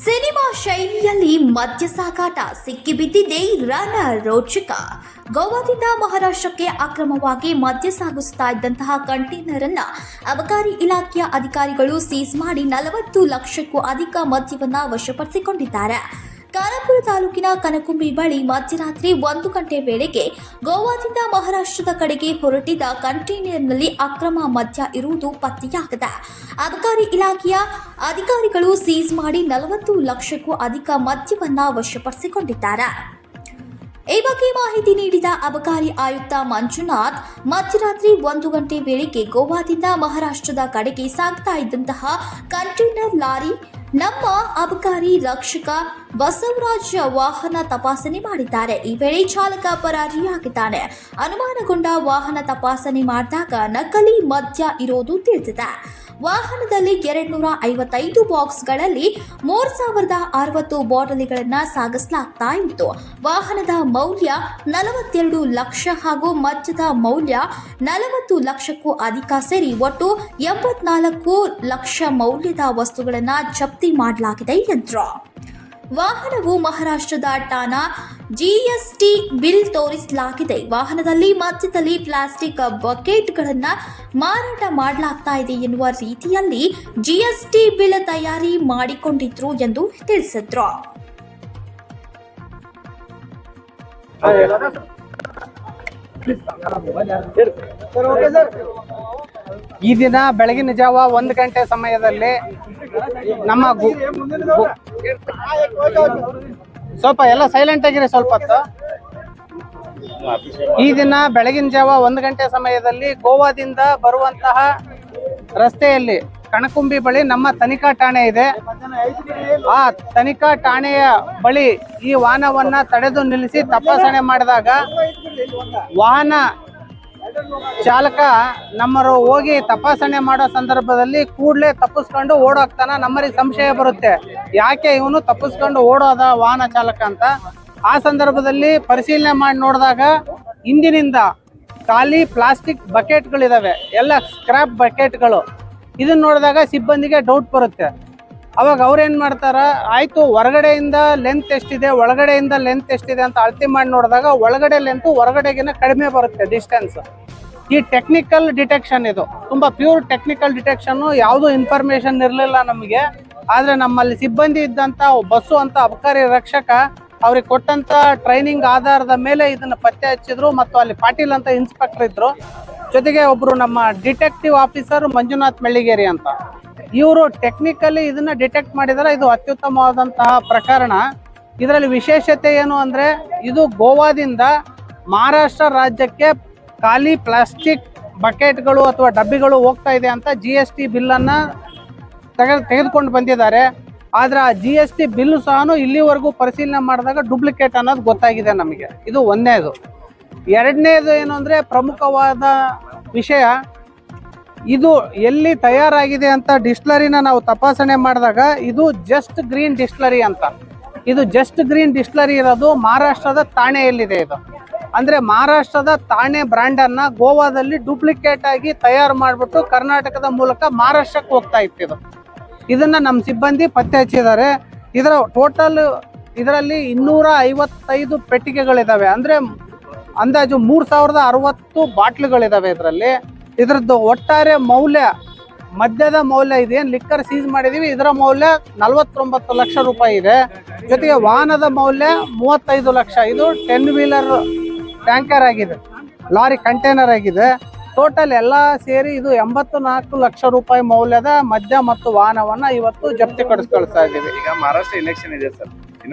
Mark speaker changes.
Speaker 1: Cinema ಶೈಲಿಯಲ್ಲಿ ಮದ್ಯ ಸಾಗಾಟ ಸಿಕ್ಕಿಬಿದ್ದಿದೆ ರೋಚಕ. ಗೋವಾದಿಂದ ಮಹಾರಾಷ್ಟ್ರಕ್ಕೆ ಅಕ್ರಮವಾಗಿ ಮದ್ಯ ಸಾಗಿಸುತ್ತಾ ಇದ್ದಂತಹ ಕಂಟೈನರ್ ಅನ್ನ ಅಬಕಾರಿ ಇಲಾಖೆಯ ಅಧಿಕಾರಿಗಳು ಸೀಸ್ ಮಾಡಿ 40 ಲಕ್ಷಕ್ಕೂ ಅಧಿಕ ಮದ್ಯವನ್ನ ವಶಪಡಿಸಿಕೊಂಡಿದ್ದಾರೆ. ಖಾನಾಪುರ ತಾಲೂಕಿನ ಕನಕುಂಬಿ ಬಳಿ ಮಧ್ಯರಾತ್ರಿ 1 ಗಂಟೆ ವೇಳೆಗೆ ಗೋವಾದಿಂದ ಮಹಾರಾಷ್ಟ್ರದ ಕಡೆಗೆ ಹೊರಟಿದ್ದ ಕಂಟೈನರ್ನಲ್ಲಿ ಅಕ್ರಮ ಮದ್ಯ ಇರುವುದು ಪತ್ತೆಯಾಗಿದೆ. ಅಬಕಾರಿ ಇಲಾಖೆಯ ಅಧಿಕಾರಿಗಳು ಸೀಸ್ ಮಾಡಿ 40 ಲಕ್ಷಕ್ಕೂ ಅಧಿಕ ಮದ್ಯವನ್ನ ವಶಪಡಿಸಿಕೊಂಡಿದ್ದಾರೆ. ಈ ಬಗ್ಗೆ ಮಾಹಿತಿ ನೀಡಿದ ಅಬಕಾರಿ ಆಯುಕ್ತ ಮಂಜುನಾಥ್, ಮಧ್ಯರಾತ್ರಿ 1 ಗಂಟೆ ವೇಳೆಗೆ ಗೋವಾದಿಂದ ಮಹಾರಾಷ್ಟ್ರದ ಕಡೆಗೆ ಸಾಗ್ತಾ ಇದ್ದಂತಹ ಕಂಟೈನರ್ ಲಾರಿ ನಮ್ಮ ಅಬಕಾರಿ ರಕ್ಷಕ ಬಸವರಾಜ್ ವಾಹನ ತಪಾಸಣೆ ಮಾಡಿದ್ದಾರೆ. ಈ ವೇಳೆ ಚಾಲಕ ಪರಾರಿಯಾಗಿದ್ದಾನೆ. ಅನುಮಾನಗೊಂಡ ವಾಹನ ತಪಾಸಣೆ ಮಾಡಿದಾಗ ನಕಲಿ ಮದ್ಯ ಇರೋದು ತಿಳಿದಿದೆ. ವಾಹನದಲ್ಲಿ 255 ಬಾಕ್ಸ್ಗಳಲ್ಲಿ 3060 ಬಾಟಲಿಗಳನ್ನು ಸಾಗಿಸಲಾಗ್ತಾ ಇತ್ತು. ವಾಹನದ ಮೌಲ್ಯ 42 ಲಕ್ಷ ಹಾಗೂ ಮದ್ಯದ ಮೌಲ್ಯ 40 ಲಕ್ಷಕ್ಕೂ ಅಧಿಕ ಸೇರಿ ಒಟ್ಟು 84 ಲಕ್ಷ ಮೌಲ್ಯದ ವಸ್ತುಗಳನ್ನು ಜಪ್ತಿ ಮಾಡಲಾಗಿದೆ ಎಂದರು. ವಾಹನವು ಮಹಾರಾಷ್ಟ್ರದ ಠಾಣಾ ಜಿಎಸ್ಟಿ ಬಿಲ್ ತೋರಿಸಲಾಗಿದೆ. ವಾಹನದಲ್ಲಿ ಮಧ್ಯದಲ್ಲಿ ಪ್ಲಾಸ್ಟಿಕ್ ಬಕೆಟ್ಗಳನ್ನು ಮಾರಾಟ ಮಾಡಲಾಗ್ತಾ ಇದೆ ಎನ್ನುವ ರೀತಿಯಲ್ಲಿ ಜಿಎಸ್ಟಿ ಬಿಲ್ ತಯಾರಿ ಮಾಡಿಕೊಂಡಿದ್ರು ಎಂದು ತಿಳಿಸಿದ್ರು.
Speaker 2: ಈ ದಿನ ಬೆಳಗಿನ ಜಾವ 1 ಗಂಟೆ ಸಮಯದಲ್ಲಿ ನಮ್ಮ ಸ್ವಲ್ಪ ಎಲ್ಲ ಸೈಲೆಂಟ್ ಆಗಿರಿ ಸ್ವಲ್ಪ ಹೊತ್ತು. ಈ ದಿನ ಬೆಳಗಿನ ಜಾವ 1 ಗಂಟೆ ಸಮಯದಲ್ಲಿ ಗೋವಾದಿಂದ ಬರುವಂತಹ ರಸ್ತೆಯಲ್ಲಿ ಕಣಕುಂಬಿ ಬಳಿ ನಮ್ಮ ತನಿಖಾ ಠಾಣೆ ಇದೆ. ಆ ತನಿಖಾ ಠಾಣೆಯ ಬಳಿ ಈ ವಾಹನವನ್ನ ತಡೆದು ನಿಲ್ಲಿಸಿ ತಪಾಸಣೆ ಮಾಡಿದಾಗ ವಾಹನ ಚಾಲಕ ನಮ್ಮರು ಹೋಗಿ ತಪಾಸಣೆ ಮಾಡೋ ಸಂದರ್ಭದಲ್ಲಿ ಕೂಡಲೇ ತಪ್ಪಿಸ್ಕೊಂಡು ಓಡೋಗ್ತಾನ. ನಮ್ಮರಿಗೆ ಸಂಶಯ ಬರುತ್ತೆ, ಯಾಕೆ ಇವನು ತಪ್ಪಿಸ್ಕೊಂಡು ಓಡೋದ ವಾಹನ ಚಾಲಕ ಅಂತ. ಆ ಸಂದರ್ಭದಲ್ಲಿ ಪರಿಶೀಲನೆ ಮಾಡಿ ನೋಡಿದಾಗ ಹಿಂದಿನಿಂದ ಖಾಲಿ ಪ್ಲಾಸ್ಟಿಕ್ ಬಕೆಟ್ಗಳಿದಾವೆ, ಎಲ್ಲ ಸ್ಕ್ರಾಪ್ ಬಕೆಟ್ಗಳು. ಇದನ್ನ ನೋಡಿದಾಗ ಸಿಬ್ಬಂದಿಗೆ ಡೌಟ್ ಬರುತ್ತೆ. ಅವಾಗ ಅವ್ರೇನ್ ಮಾಡ್ತಾರ, ಆಯ್ತು ಹೊರಗಡೆಯಿಂದ ಲೆಂತ್ ಎಷ್ಟಿದೆ, ಒಳಗಡೆಯಿಂದ ಲೆಂತ್ ಎಷ್ಟಿದೆ ಅಂತ ಅಳತೆ ಮಾಡಿ ನೋಡಿದಾಗ ಒಳಗಡೆ ಲೆಂತ್ ಹೊರಗಡೆಗಿನ ಕಡಿಮೆ ಬರುತ್ತೆ ಡಿಸ್ಟೆನ್ಸ್. ಈ ಟೆಕ್ನಿಕಲ್ ಡಿಟೆಕ್ಷನ್, ಇದು ತುಂಬಾ ಪ್ಯೂರ್ ಟೆಕ್ನಿಕಲ್ ಡಿಟೆಕ್ಷನ್. ಯಾವುದು ಇನ್ಫಾರ್ಮೇಶನ್ ಇರಲಿಲ್ಲ ನಮಗೆ. ಆದ್ರೆ ನಮ್ಮಲ್ಲಿ ಸಿಬ್ಬಂದಿ ಇದ್ದಂತ ಬಸ್ಸು ಅಂತ ಅಬಕಾರಿ ರಕ್ಷಕ ಅವ್ರಿಗೆ ಕೊಟ್ಟಂತ ಟ್ರೈನಿಂಗ್ ಆಧಾರದ ಮೇಲೆ ಇದನ್ನ ಪತ್ತೆ ಹಚ್ಚಿದ್ರು. ಮತ್ತು ಅಲ್ಲಿ ಪಾಟೀಲ್ ಅಂತ ಇನ್ಸ್ಪೆಕ್ಟರ್ ಇದ್ರು, ಜೊತೆಗೆ ಒಬ್ರು ನಮ್ಮ ಡಿಟೆಕ್ಟಿವ್ ಆಫೀಸರ್ ಮಂಜುನಾಥ್ ಮೆಳ್ಳಿಗೇರಿ ಅಂತ. ಇವರು ಟೆಕ್ನಿಕಲಿ ಇದನ್ನ ಡಿಟೆಕ್ಟ್ ಮಾಡಿದರೆ ಇದು ಅತ್ಯುತ್ತಮವಾದಂತಹ ಪ್ರಕರಣ. ಇದರಲ್ಲಿ ವಿಶೇಷತೆ ಏನು ಅಂದ್ರೆ, ಇದು ಗೋವಾದಿಂದ ಮಹಾರಾಷ್ಟ್ರ ರಾಜ್ಯಕ್ಕೆ ಖಾಲಿ ಪ್ಲಾಸ್ಟಿಕ್ ಬಕೆಟ್ಗಳು ಅಥವಾ ಡಬ್ಬಿಗಳು ಹೋಗ್ತಾ ಇದೆ ಅಂತ GST ಬಿಲ್ಲನ್ನು ತೆಗೆದುಕೊಂಡು ಬಂದಿದ್ದಾರೆ. ಆದ್ರೆ ಆ GST ಬಿಲ್ ಸಹ ಇಲ್ಲಿವರೆಗೂ ಪರಿಶೀಲನೆ ಮಾಡಿದಾಗ ಡೂಪ್ಲಿಕೇಟ್ ಅನ್ನೋದು ಗೊತ್ತಾಗಿದೆ ನಮಗೆ. ಇದು ಒಂದನೇದು. ಎರಡನೇದು ಏನು ಅಂದ್ರೆ, ಪ್ರಮುಖವಾದ ವಿಷಯ, ಇದು ಎಲ್ಲಿ ತಯಾರಾಗಿದೆ ಅಂತ ಡಿಸ್ಟಿಲರಿನ ನಾವು ತಪಾಸಣೆ ಮಾಡಿದಾಗ ಇದು ಜಸ್ಟ್ ಗ್ರೀನ್ ಡಿಸ್ಟಿಲರಿ ಅಂತ. ಇದು ಜಸ್ಟ್ ಗ್ರೀನ್ ಡಿಸ್ಟಿಲರಿ ಇರೋದು ಮಹಾರಾಷ್ಟ್ರದ ಥಾಣೆಯಲ್ಲಿದೆ. ಇದು ಅಂದ್ರೆ ಮಹಾರಾಷ್ಟ್ರದ ಥಾಣೆ ಬ್ರ್ಯಾಂಡ್ ಅನ್ನ ಗೋವಾದಲ್ಲಿ ಡೂಪ್ಲಿಕೇಟ್ ಆಗಿ ತಯಾರು ಮಾಡಿಬಿಟ್ಟು ಕರ್ನಾಟಕದ ಮೂಲಕ ಮಹಾರಾಷ್ಟ್ರಕ್ಕೆ ಹೋಗ್ತಾ ಇತ್ತು. ಇದನ್ನ ನಮ್ಮ ಸಿಬ್ಬಂದಿ ಪತ್ತೆ ಹಚ್ಚಿದ್ದಾರೆ. ಇದರ ಟೋಟಲ್ ಇದರಲ್ಲಿ 255 ಪೆಟ್ಟಿಗೆಗಳಿದಾವೆ. ಅಂದ್ರೆ ಅಂದಾಜು 3060 ಬಾಟ್ಲುಗಳಿದಾವೆ ಇದರಲ್ಲಿ. ಇದರದ್ದು ಒಟ್ಟಾರೆ ಮೌಲ್ಯ, ಮದ್ಯದ ಮೌಲ್ಯ, ಇದೇನು ಲಿಕ್ಕರ್ ಸೀಸ್ ಮಾಡಿದೀವಿ ಇದರ ಮೌಲ್ಯ 49 ಲಕ್ಷ ರೂಪಾಯಿ ಇದೆ. ಜೊತೆಗೆ ವಾಹನದ ಮೌಲ್ಯ 35 ಲಕ್ಷ. ಇದು 10 ವೀಲರ್ ಟ್ಯಾಂಕರ್ ಆಗಿದೆ, ಲಾರಿ ಕಂಟೈನರ್ ಆಗಿದೆ. ಟೋಟಲ್ ಎಲ್ಲ ಸೇರಿ ಇದು 84 ಲಕ್ಷ ರೂಪಾಯಿ ಮೌಲ್ಯದ ಮದ್ಯ ಮತ್ತು ವಾಹನವನ್ನ ಇವತ್ತು ಜಪ್ತಿ ಕಳಿಸ್ತಾ ಇದ್ದೀವಿ.
Speaker 3: ಈಗ ಮಹಾರಾಷ್ಟ್ರ ಎಲೆಕ್ಷನ್ ಇದೆ ಸರ್,